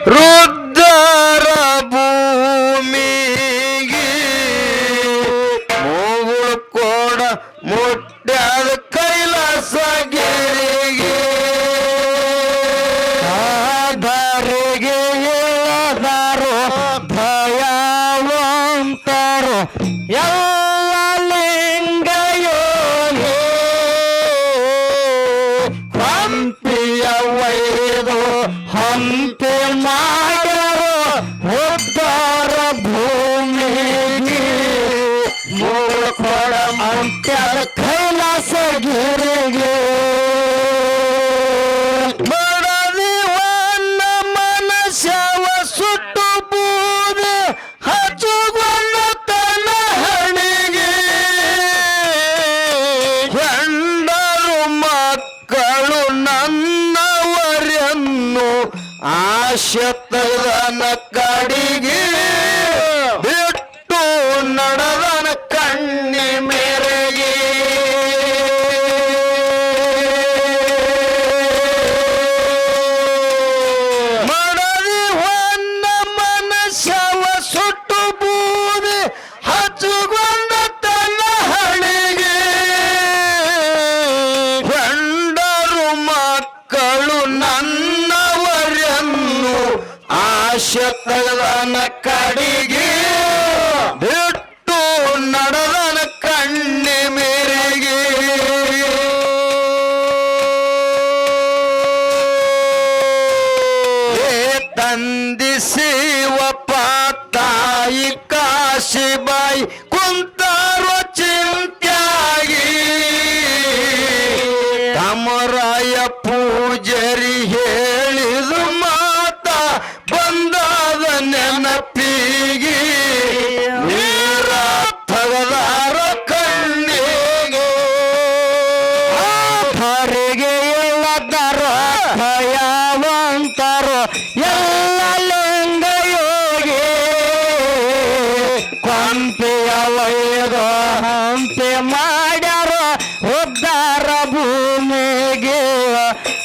ರುದ್ರ ಭೂಮಿಗೆ ಮೂಗುಳು ಕೋಡ ಮುಟ್ಟ್ಯಾದ ಕೈಲಾಸಗಿರಿಗೆ ಧರೆಗೆ ಏಳದಾರೋ ಭಯವಂತರು ಎಲ್ಲ ಲಿಂಗಯೋಗಿ ಹಂಪಿಯ ವೈದು ಹಂಪಿ ಮಾಡರು ಉದ್ದಾರ ಭೂಮಿಗೆ ಮೂರು ಕೊಡ ಮುಟ್ಟ್ಯಾದ ಕೈಲಾಸಗಿರಿಗೆ ಬಡದಿವನ್ನ ಮನಸ್ಸವ ಸುಟ್ಟು ಬೂದೆ ಹಚ್ಚುಗೊಂಡ ತನ್ನ ಹಣಿಗೆ ಹೆಂಡರು ಮಕ್ಕಳು ನನ್ನವರನ್ನು ಆಶತನ ಕಡಿಗೆ ಬಿಟ್ಟು ನಡೆದನ ಕಣ್ಣಿ ಮೇರೆಗೆ ಮಡದಿ ಹೊನ್ನ ಮನಸ್ಸವ ಸುಟ್ಟು ಬೂದೆ ಹಚ್ಚುಗೊಂಡ ತನ್ನ ಹಣಿಗೆ ಹೆಂಡರು ಮಕ್ಕಳು ನನ್ನವರನ್ನು ಆಶತನ ಕಡಿಗೆ ಬಿಟ್ಟು ನಡೆದನ ಕಣ್ಣಿ ಮೇರೆಗೆ ತಂದಿ ಶಿವಪ್ಪ ತಾಯಿ ಕಾಶಿಬಾಯಿ ಕುಂತಾರೋ ಚಿಂತ್ಯಾಗಿ ತಮರಾಯ ಪೂಜರಿ ಹೇಳಿದ ಮಾತ ಬಂದಾದ ನೆನಪಿಗೆ ನೀರ ತಗದಾರ ಕಣ್ಣಿಗೆ ಹೊರಗೆ ಎಲ್ಲದರ ಭಯವಂತರು ಎಲ್ಲ ಲಿಂಗಯೋಗಿ ಕೊಂಪೆಯ ವೈದು ಹಂಪಿ ಮಾಡ್ಯಾರ ಉದ್ದಾರ ಭೂಮಿಗೆ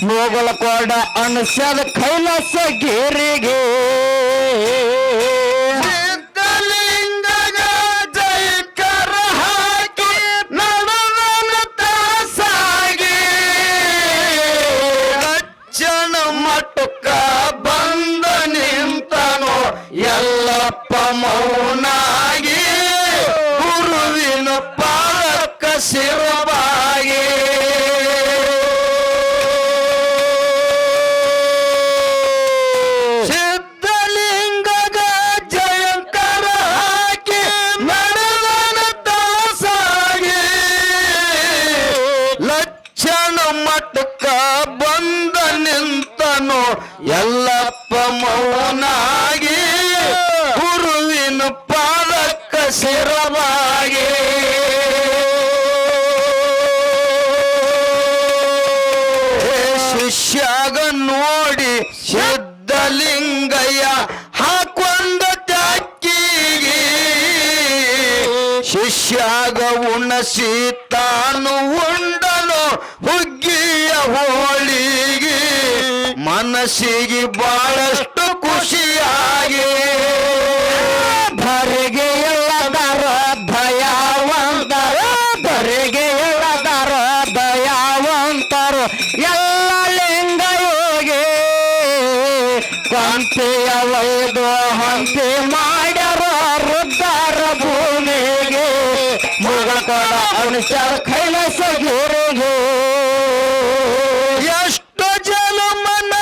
ಮೂಗಲ ಕೊಡ ಅನಿಸದ ಕೈಲಾಸಗಿರಿಗೆ ಸಿದ್ಧಲಿಂಗಗ ಜೈಕಾರ ಹಾಕಿ ನಡೆದನ ತಾಸಾಗಿ ಲಕ್ಷಣ ಮಟ್ಟಕ್ಕ ಬಂದ ನಿಂತನು ಎಲ್ಲಪ್ಪ ಮೌನಾಗಿ ಗುರುವಿನ ಪಾದಕ್ಕ ಶಿರಬಾಗಿ ಸಿದ್ಧಲಿಂಗಗ ಜಯಂಕರ ಹಾಕಿ ನಡೆದನ ತಾಸಾಗಿ ಲಕ್ಷಣ ಮಟ್ಟಕ್ಕ ಬಂದ ನಿಂತನು ಎಲ್ಲಪ್ಪ ಮೌನಾಗಿ ಗುರುವಿನ ಪಾದಕ್ಕ ಶಿರವಾಗಿ ಶಿಷ್ಯಾಗ ನೋಡಿ ಸಿದ್ಧಲಿಂಗಯ್ಯ ಹಾಕೊಂಡ ತ್ಯಾಕಿಗೆ ಶಿಷ್ಯಾಗ ಉಣಸಿ ತಾನು ಉಂಡನು ಹುಗ್ಗಿಯ ಹೋಳಿಗೆ ಮನಸ್ಸಿಗೆ ಬಹಳಷ್ಟು ಖುಷಿಯಾಗಿ ಧರೆಗೆ ಎಲ್ಲದರ ಭಯವಂತರ ಧರೆಗೆ ಎಲ್ಲದರ ಭಯವಂತರು ಎಲ್ಲ ಲಿಂಗಯೋಗಿ ಕೊಂಪೆಯ ವೈದು ಹಂಪಿ ಮಾಡ್ಯಾರ ರುದ್ದಾರ ಭೂಮಿಗೆ ಮುಗಳ ಕೊಡ ಅನುಸಾರ ಕೈಲಾಸಗಿರಿಗೆ ಎಷ್ಟು ಜಲಮನ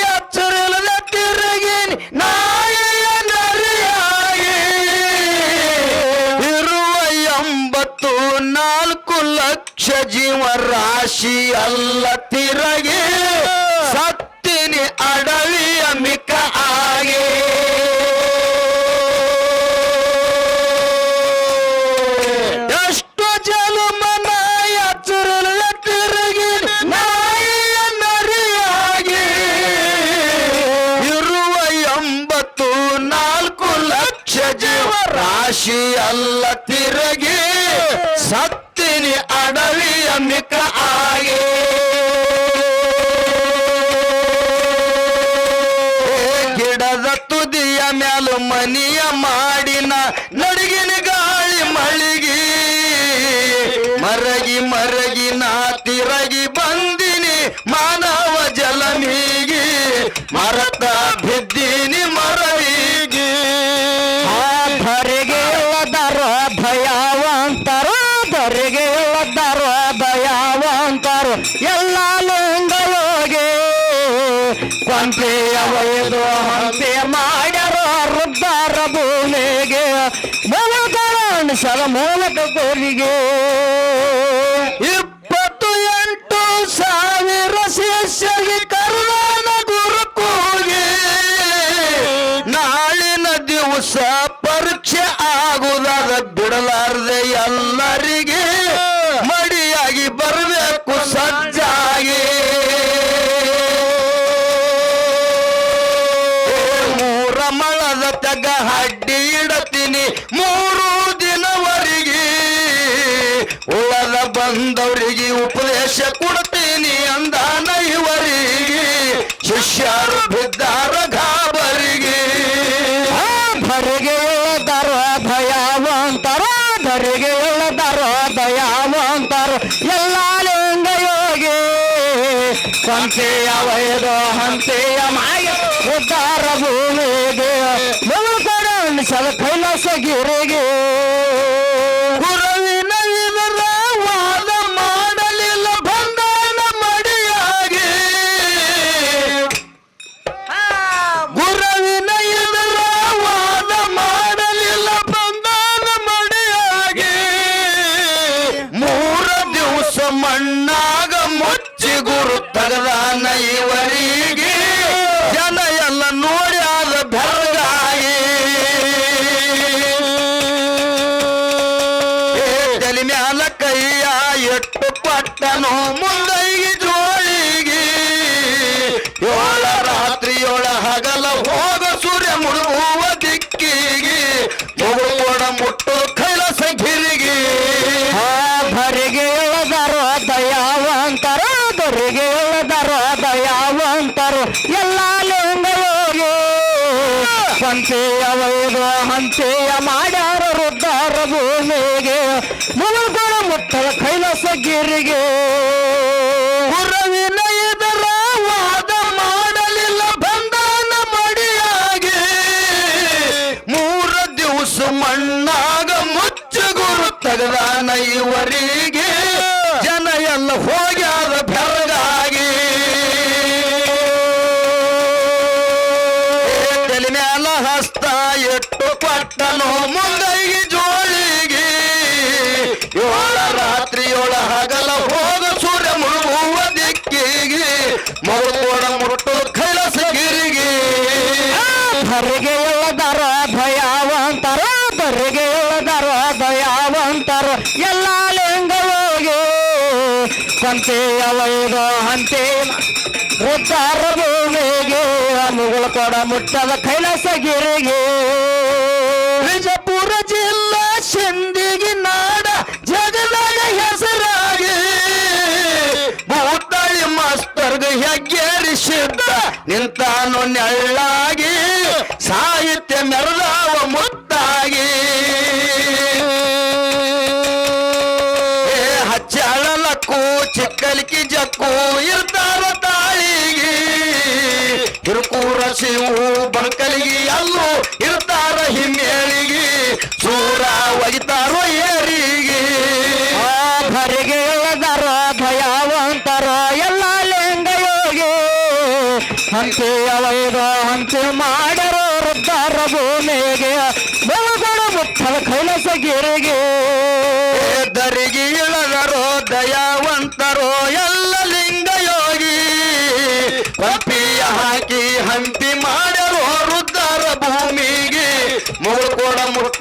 ಎಚ್ಚರಿಲ್ಲದ ತಿರುಗಿನಿ ನಾಯಿಯ ನರಿಯಾಗಿ ಇರುವ 84 ಲಕ್ಷ ಜೀವರಾಶಿ ಅಲ್ಲ ತಿರಗಿ ಸತ್ತಿನಿ ಅಡವಿಯ ಮಿಕ್ಕ ಆಗಿ ಎಷ್ಟು ಜಲಮನ ಎಚ್ಚರಿಲ್ಲದ ತಿರುಗಿ ನಾಯಿಯ ನರಿಯಾಗಿ ಇರುವ 84 ಲಕ್ಷ ಜೀವರಾಶಿ ಅಲ್ಲ ತಿರಗಿ ಸತ್ತಿನಿ ಅಡವಿಯ ಮಿಕ್ಕ ಆಗಿ ಗಿಡ ಗುಡ್ಡದ ತುದಿಯ ಮ್ಯಾಲು ಮನಿಯ ಮಾಡಿನ ನಡಗಿನ ಗಾಳಿ ಮಳಿಗಿ ಮರಗಿ ಮರಗಿ ನಾ ತಿರಗಿ ಬಂದಿನಿ ಮಾನವ ಜಲಮಿಗಿ ಮರತ ಬಿದ್ದೀನಿ ಮರವಿಗಿ ಧರೆಗೆ ಇಳದರೋ ಭಯವಂತರು ಧರೆಗೆ ಇಳದರೋ ಭಯವಂತರು ಎಲ್ಲ ಲಿಂಗಯೋಗಿ ಕೊಂಪೆಯ ಒಯ್ದು ಹಂಪೆ ಮಾಡ್ಯಾರೋ ವೃದ್ಧರ ಭೂಮಿಗೆ ಮೂಲಕ ಮೂಲಕ ಕೋರಿಗೆ 28,000 ಶಿಷ್ಯರಿಗೆ ಕರ್ನಾನ ಗುರುಕೂಗಿ ನಾಳಿನ ದಿವಸ ಪರೀಕ್ಷೆ ಆಗುವುದಾದ ಬಿಡಲಾರದೆ ಎಲ್ಲರಿಗೆ ಮಡಿಯಾಗಿ ಬರಬೇಕು ಸಜ್ಜಾಗಿ ಮೂರ ಮಳದ ತೆಗ ಹಡ್ಡಿ ಇಡತೀನಿ 3 ದಿನವರೆಗೆ ಉಳದ ಬಂದವರಿಗೆ ಉಪದೇಶ ಕೊಡ್ತೀನಿ ಅಂದಾನ ಇವರಿಗೆ ಶಿಷ್ಯರು ಬಿದ್ದಾರ ಗಾಬರಿಗೆ ಧರೆಗೆ ಇಳದರೋ ಭಯವಂತರು ಧರೆಗೆ ಇಳದರೋ ಭಯವಂತರು ಎಲ್ಲ ಲಿಂಗಯೋಗಿ ಕೊಂಪೆಯ ಒಯ್ದು ಹಂಪೆಯ ಮಾಯ ಉದ್ದಾರ ಭೂಮಿಗೆ ಮೂಲಕಡ ಕೈಲಾಸಗಿರಿಗೆ ಗುರುವಿನ ಇದರ ವಾದ ಮಾಡಲಿಲ್ಲ ಬಂಧನ ಮಡಿಯಾಗಿ ಗುರುವಿನ ಇದರ ವಾದ ಮಾಡಲಿಲ್ಲ ಬಂಧನ ಮಡಿಯಾಗಿ 3 ದಿವಸ ಮಣ್ಣಾಗ ಮುಚ್ಚಿ ಗುರು ತಗದಾನ ಇವರಿಗೆ ಜನ ಎಲ್ಲ ನೋಡಿ ಆದ ಬೆರಗಾಗಿ ತಲೆ ಮ್ಯಾಲ ಕೈಯ ಎಟ್ಟು ಪಟ್ಟನು ಮುಂದೈಗಿ ಜೋಳಿಗಿ 7 ರಾತ್ರಿ 7 ಹಗಲ ಹೋಗ ಸೂರ್ಯ ಮುಳುಗುವ ದಿಕ್ಕಿಗೆ ಮುಗುಳ ಮುಟ್ಟು ಕೈಲಾಸ ಗಿರಿಗೆ ಧರೆಗೆ ಇಳದರೋ ದಯಾವಂತರು ಧರೆಗೆ ಇಳದರೋ ದಯಾವಂತರು ಎಲ್ಲ ಲಿಂಗಯೋಗಿ ಕೊಂಪೆಯ ಒಯ್ದು ಹಂಪೆಯ ಮಾಡ್ಯಾರ ವೃದ್ಧರ ಭೂಮಿಗೆ ಮೂಲಗಳ ಮುಟ್ಟದ ಕೈಲಾಸಗಿರಿಗೆ ಗುರುವಿನ ಇದರ ವಾದ ಮಾಡಲಿಲ್ಲ ಬಂಧನ ಮಡಿಯಾಗಿ 3 ದಿವಸ ಮಣ್ಣಾಗ ಮುಚ್ಚು ಗುರು ತಗದಾನ ಇವರಿಗೆ ಜನ ಎಲ್ಲ ಹೋಗ್ಯಾದ ಬೆರಗಾಗಿ ತಲೆ ಮ್ಯಾಲ ಹಸ್ತ ಎಟ್ಟು ಪಟ್ಟನು ಮುಂದೈಗಿ ಜೋಳಿಗೆ 7 ರಾತ್ರಿ 7 ಹಗಲ ಹೋಗ ಸೂರ್ಯ ಮುಳುಗುವ ದಿಕ್ಕಿಗೆ ಮಗುಳ ಮುಟ್ಟು ಕೈಲಾಸಗಿರಿಗೆ ಧರೆಗೆ ಇಳದರೋ ಭಯವಂತರು ಧರೆಗೆ ಇಳದರೋ ಭಯವಂತರು ಎಲ್ಲ ಲಿಂಗಯೋಗಿ ಕೊಂಪೆಯ ಒಯ್ದು ಹಂಪೆ ವೃದ್ಧರ ಭೂಮಿಗೆ ಮುಗುಳ ಕೊಡ ಮುಟ್ಟದ ಕೈಲಾಸಗಿರಿಗೆ ವಿಜಯಪುರ ಜಿಲ್ಲಾ ಸಿಂದಗಿ ನಾಡ ಜಗದಾಗ ಹೆಸರಾಗಿ ಭೂತಾಳಿ ಮಾಸ್ತರ್ಗ ಹೆಗ್ಗೇರಿಸಿದ್ದ ನಿಂತಾನು ನೆಳ್ಳಾಗಿ ಸಾಹಿತ್ಯ ಮೆರೆದಾವ ಮುತ್ತಾಗಿ ಹಚ್ಚಳಲಕ್ಕೂ ಚಿಕ್ಕಲಿಕಿ ಜಕ್ಕೂ ಇರ್ತಾರ ತಾಳಿಗೆ ಹಿರುಕೂರ ಶಿವು ಬಂಕಲಿಗೆ ಅಲ್ಲೂ ಇರ್ತಾರ ಹಿಮ್ಮೇಳಿಗೆ ಸೂರ ಒಗಿತಾರೋ ಏರಿಗೆ ಧರೆಗೆ ಇಳದರೋ ಭಯವಂತರು ಎಲ್ಲ ಲಿಂಗಯೋಗಿ ಹಂಪೆಯ ಒಯ್ದು ಹಂಪೆ ಮಾಡರೋ ವೃದ್ಧರ ಭೂಮಿಗೆ ಮೂಲಗಳ ಮುಟ್ಟದ ಕೈಲಾಸಗಿರಿಗೆ ದರಿಗೆ ಇಳದರೋ ದಯಾವಂತರೋ ಎಲ್ಲ ಲಿಂಗಯೋಗಿ ಕೊಂಪಿಯ ಹಾಕಿ ಹಂಪಿ ಮಾಡರೋ ವೃದ್ಧರ ಭೂಮಿಗೆ ಮುಗುಳ್ಕೋಡ ಮುಟ್ಟ